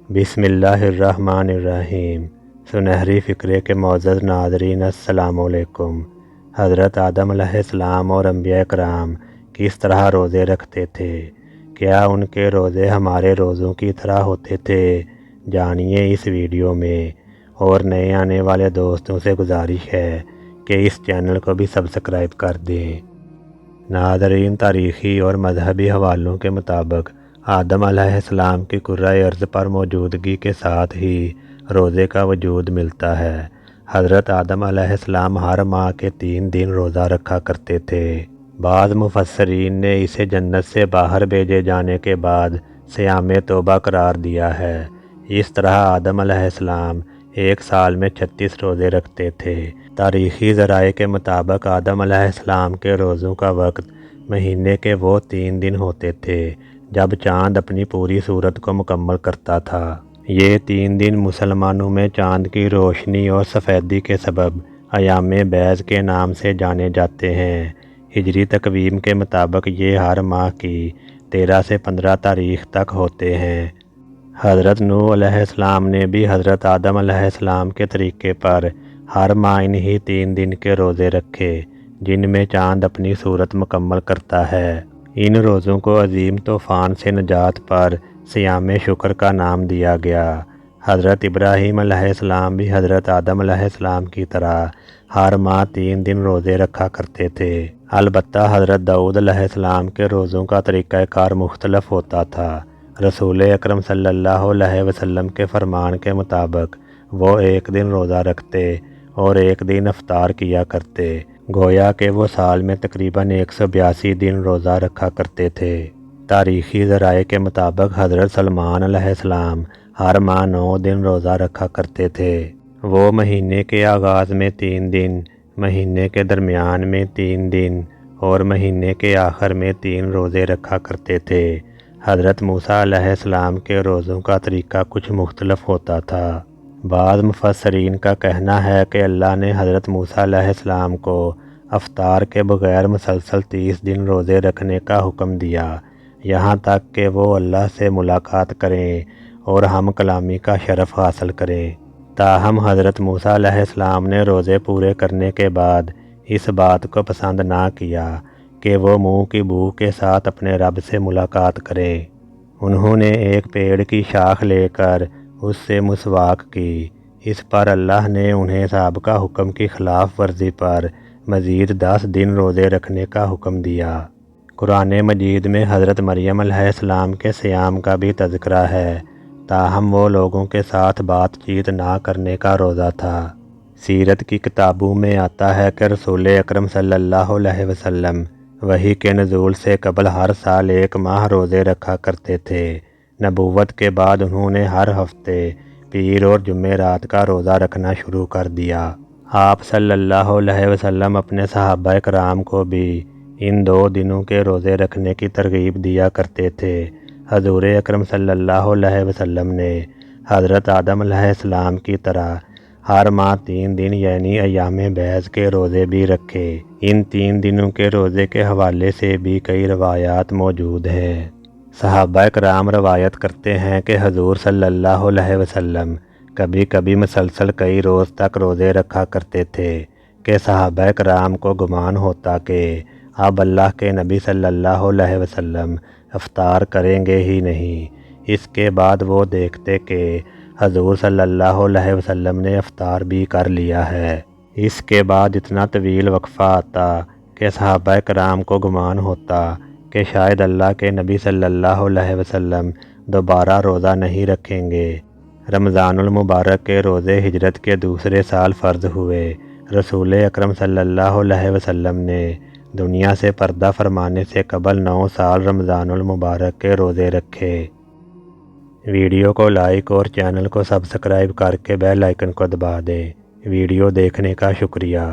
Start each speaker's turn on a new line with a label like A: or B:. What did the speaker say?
A: بسم اللہ الرحمن الرحیم۔ سنہری فکرے کے معزز ناظرین السلام علیکم۔ حضرت آدم علیہ السلام اور انبیاء کرام کس طرح روزے رکھتے تھے؟ کیا ان کے روزے ہمارے روزوں کی طرح ہوتے تھے؟ جانیے اس ویڈیو میں۔ اور نئے آنے والے دوستوں سے گزارش ہے کہ اس چینل کو بھی سبسکرائب کر دیں۔ ناظرین، تاریخی اور مذہبی حوالوں کے مطابق آدم علیہ السلام کی کرۂ ارض پر موجودگی کے ساتھ ہی روزے کا وجود ملتا ہے۔ حضرت آدم علیہ السلام ہر ماہ کے 3 دن روزہ رکھا کرتے تھے۔ بعض مفسرین نے اسے جنت سے باہر بھیجے جانے کے بعد صیام توبہ قرار دیا ہے۔ اس طرح آدم علیہ السلام ایک سال میں 36 روزے رکھتے تھے۔ تاریخی ذرائع کے مطابق آدم علیہ السلام کے روزوں کا وقت مہینے کے وہ 3 دن ہوتے تھے جب چاند اپنی پوری صورت کو مکمل کرتا تھا۔ یہ 3 دن مسلمانوں میں چاند کی روشنی اور سفیدی کے سبب ایام بیض کے نام سے جانے جاتے ہیں۔ ہجری تقویم کے مطابق یہ ہر ماہ کی 13 سے 15 تاریخ تک ہوتے ہیں۔ حضرت نوح علیہ السلام نے بھی حضرت آدم علیہ السلام کے طریقے پر ہر ماہ انہی 3 دن کے روزے رکھے جن میں چاند اپنی صورت مکمل کرتا ہے۔ ان روزوں کو عظیم طوفان سے نجات پر صیام شکر کا نام دیا گیا۔ حضرت ابراہیم علیہ السلام بھی حضرت آدم علیہ السلام کی طرح ہر ماہ 3 دن روزے رکھا کرتے تھے۔ البتہ حضرت داؤد علیہ السلام کے روزوں کا طریقہ کار مختلف ہوتا تھا۔ رسول اکرم صلی اللہ علیہ وسلم کے فرمان کے مطابق وہ ایک دن روزہ رکھتے اور ایک دن افطار کیا کرتے، گویا کہ وہ سال میں تقریباً 182 دن روزہ رکھا کرتے تھے۔ تاریخی ذرائع کے مطابق حضرت سلمان علیہ السلام ہر ماہ 9 دن روزہ رکھا کرتے تھے۔ وہ مہینے کے آغاز میں 3 دن، مہینے کے درمیان میں 3 دن اور مہینے کے آخر میں 3 روزے رکھا کرتے تھے۔ حضرت موسیٰ علیہ السلام کے روزوں کا طریقہ کچھ مختلف ہوتا تھا۔ بعض مفسرین کا کہنا ہے کہ اللہ نے حضرت موسیٰ علیہ السلام کو افطار کے بغیر مسلسل 30 دن روزے رکھنے کا حکم دیا، یہاں تک کہ وہ اللہ سے ملاقات کریں اور ہم کلامی کا شرف حاصل کریں۔ تاہم حضرت موسیٰ علیہ السلام نے روزے پورے کرنے کے بعد اس بات کو پسند نہ کیا کہ وہ منہ کی بو کے ساتھ اپنے رب سے ملاقات کریں۔ انہوں نے ایک پیڑ کی شاخ لے کر اس سے مسواک کی۔ اس پر اللہ نے انہیں سابقہ حکم کی خلاف ورزی پر مزید 10 دن روزے رکھنے کا حکم دیا۔ قرآن مجید میں حضرت مریم علیہ السلام کے صیام کا بھی تذکرہ ہے، تاہم وہ لوگوں کے ساتھ بات چیت نہ کرنے کا روزہ تھا۔ سیرت کی کتابوں میں آتا ہے کہ رسول اکرم صلی اللہ علیہ وسلم وحی کے نزول سے قبل ہر سال 1 ماہ روزے رکھا کرتے تھے۔ نبوت کے بعد انہوں نے ہر ہفتے پیر اور جمعرات کا روزہ رکھنا شروع کر دیا۔ آپ صلی اللہ علیہ وسلم اپنے صحابہ کرام کو بھی ان 2 دنوں کے روزے رکھنے کی ترغیب دیا کرتے تھے۔ حضور اکرم صلی اللہ علیہ وسلم نے حضرت آدم علیہ السلام کی طرح ہر ماہ 3 دن یعنی ایام بیض کے روزے بھی رکھے۔ ان 3 دنوں کے روزے کے حوالے سے بھی کئی روایات موجود ہیں۔ صحابہ کرام روایت کرتے ہیں کہ حضور صلی اللہ علیہ وسلم کبھی کبھی مسلسل کئی روز تک روزے رکھا کرتے تھے کہ صحابہ کرام کو گمان ہوتا کہ اب اللہ کے نبی صلی اللہ علیہ وسلم افطار کریں گے ہی نہیں۔ اس کے بعد وہ دیکھتے کہ حضور صلی اللہ علیہ وسلم نے افطار بھی کر لیا ہے۔ اس کے بعد اتنا طویل وقفہ آتا کہ صحابہ کرام کو گمان ہوتا کہ شاید اللہ کے نبی صلی اللہ علیہ وسلم دوبارہ روزہ نہیں رکھیں گے۔ رمضان المبارک کے روزے ہجرت کے دوسرے سال فرض ہوئے۔ رسول اکرم صلی اللہ علیہ وسلم نے دنیا سے پردہ فرمانے سے قبل 9 سال رمضان المبارک کے روزے رکھے۔ ویڈیو کو لائک اور چینل کو سبسکرائب کر کے بیل آئیکن کو دبا دیں۔ ویڈیو دیکھنے کا شکریہ۔